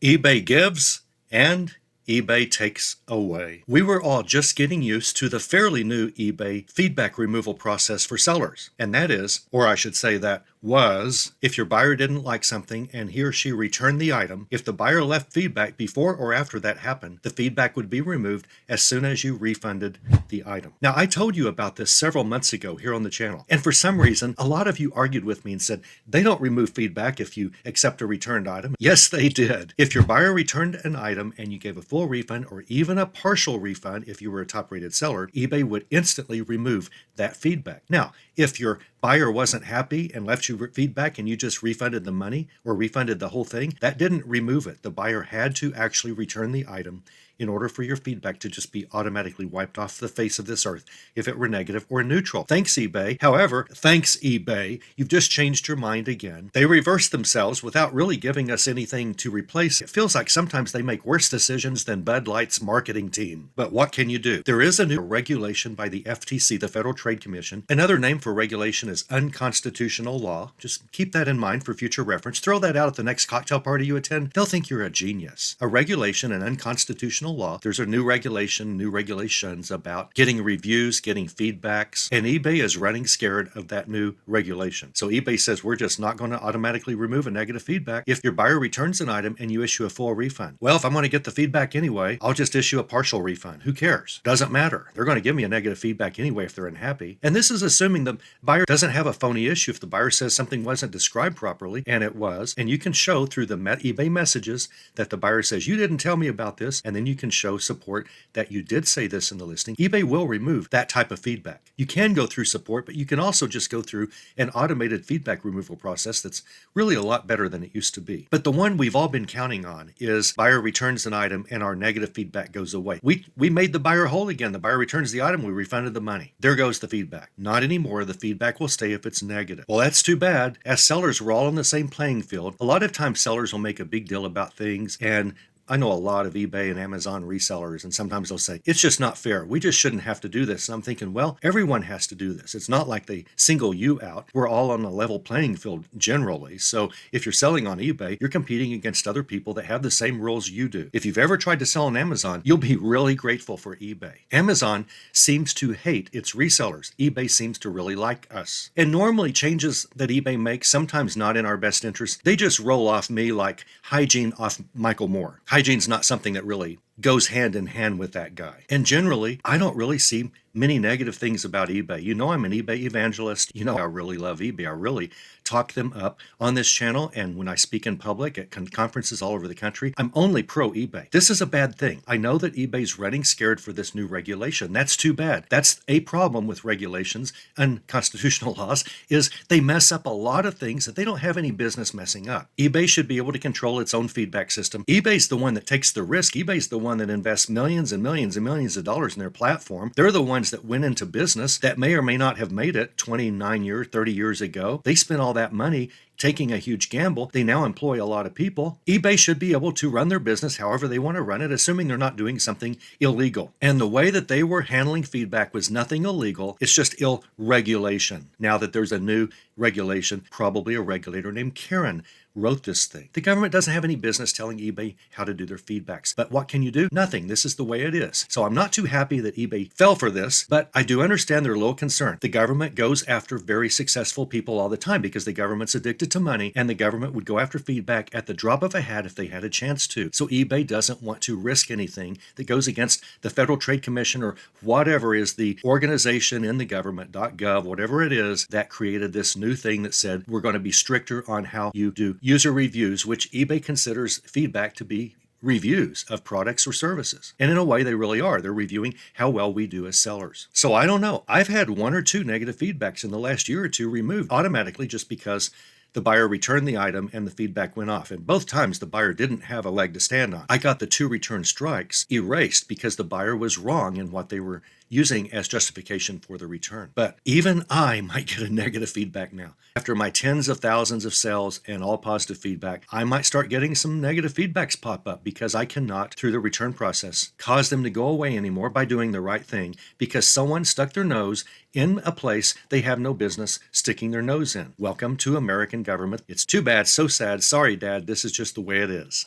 eBay gives and eBay takes away. We were all just getting used to the fairly new eBay feedback removal process for sellers. And that is, or I should say that was, if your buyer didn't like something and he or she returned the item, if the buyer left feedback before or after that happened, the feedback would be removed as soon as you refunded the item. Now, I told you about this several months ago here on the channel, and for some reason, a lot of you argued with me and said, they don't remove feedback if you accept a returned item. Yes, they did. If your buyer returned an item and you gave a full refund or even a partial refund if you were a top-rated seller, eBay would instantly remove that feedback. Now, if your buyer wasn't happy and left you feedback and you just refunded the money or refunded the whole thing, that didn't remove it. The buyer had to actually return the item in order for your feedback to just be automatically wiped off the face of this earth if it were negative or neutral. Thanks, eBay. However, thanks, eBay, you've just changed your mind again. They reversed themselves without really giving us anything to replace it. It feels like sometimes they make worse decisions than Bud Light's marketing team. But what can you do? There is a new regulation by the FTC, the Federal Trade Commission. Another name for regulation is unconstitutional law. Just keep that in mind for future reference. Throw that out at the next cocktail party you attend. They'll think you're a genius. A regulation, an unconstitutional law. There's a new regulations about getting reviews, getting feedbacks, and eBay is running scared of that new regulation. So eBay says we're just not going to automatically remove a negative feedback if your buyer returns an item and you issue a full refund. Well, if I'm going to get the feedback anyway, I'll just issue a partial refund. Who cares? Doesn't matter. They're going to give me a negative feedback anyway if they're unhappy. And this is assuming the buyer doesn't have a phony issue. If the buyer says something wasn't described properly, and it was, and you can show through the eBay messages that the buyer says, you didn't tell me about this, and then you can show support that you did say this in the listing, eBay will remove that type of feedback. You can go through support, but you can also just go through an automated feedback removal process that's really a lot better than it used to be. But the one we've all been counting on is buyer returns an item and our negative feedback goes away. We made the buyer whole again. The buyer returns the item, we refunded the money. There goes the feedback. Not anymore. The feedback will stay if it's negative. Well, that's too bad. As sellers, we're all on the same playing field. A lot of times sellers will make a big deal about things, and I know a lot of eBay and Amazon resellers, and sometimes they'll say, it's just not fair. We just shouldn't have to do this. And I'm thinking, well, everyone has to do this. It's not like they single you out. We're all on a level playing field generally. So if you're selling on eBay, you're competing against other people that have the same rules you do. If you've ever tried to sell on Amazon, you'll be really grateful for eBay. Amazon seems to hate its resellers. eBay seems to really like us. And normally changes that eBay makes, sometimes not in our best interest, they just roll off me like hygiene off Michael Moore. Hygiene's not something that really goes hand in hand with that guy. And generally, I don't really see many negative things about eBay. You know I'm an eBay evangelist. You know I really love eBay. I really talk them up on this channel, and when I speak in public at conferences all over the country, I'm only pro eBay. This is a bad thing. I know that eBay's running scared for this new regulation. That's too bad. That's a problem with regulations and constitutional laws, is they mess up a lot of things that they don't have any business messing up. eBay should be able to control its own feedback system. eBay's the one that takes the risk. eBay's the one that invests millions and millions and millions of dollars in their platform. They're the ones that went into business that may or may not have made it 29 years, 30 years ago. They spent all that money taking a huge gamble. They now employ a lot of people. eBay should be able to run their business however they want to run it, assuming they're not doing something illegal. And the way that they were handling feedback was nothing illegal. It's just ill regulation. Now that there's a new regulation, probably a regulator named Karen wrote this thing. The government doesn't have any business telling eBay how to do their feedbacks. But what can you do? Nothing. This is the way it is. So I'm not too happy that eBay fell for this, but I do understand they're a little concerned. The government goes after very successful people all the time because the government's addicted to money, and the government would go after feedback at the drop of a hat if they had a chance to. So eBay doesn't want to risk anything that goes against the Federal Trade Commission or whatever is the organization in the government.gov, whatever it is, that created this new thing that said we're going to be stricter on how you do user reviews, which eBay considers feedback to be reviews of products or services. And in a way, they really are. They're reviewing how well we do as sellers. So I don't know. I've had one or two negative feedbacks in the last year or two removed automatically just because the buyer returned the item and the feedback went off. And both times the buyer didn't have a leg to stand on. I got the 2 return strikes erased because the buyer was wrong in what they were using as justification for the return. But even I might get a negative feedback now. After my tens of thousands of sales and all positive feedback, I might start getting some negative feedbacks pop up because I cannot, through the return process, cause them to go away anymore by doing the right thing because someone stuck their nose in a place they have no business sticking their nose in. Welcome to American government. It's too bad, so sad. Sorry, Dad, this is just the way it is.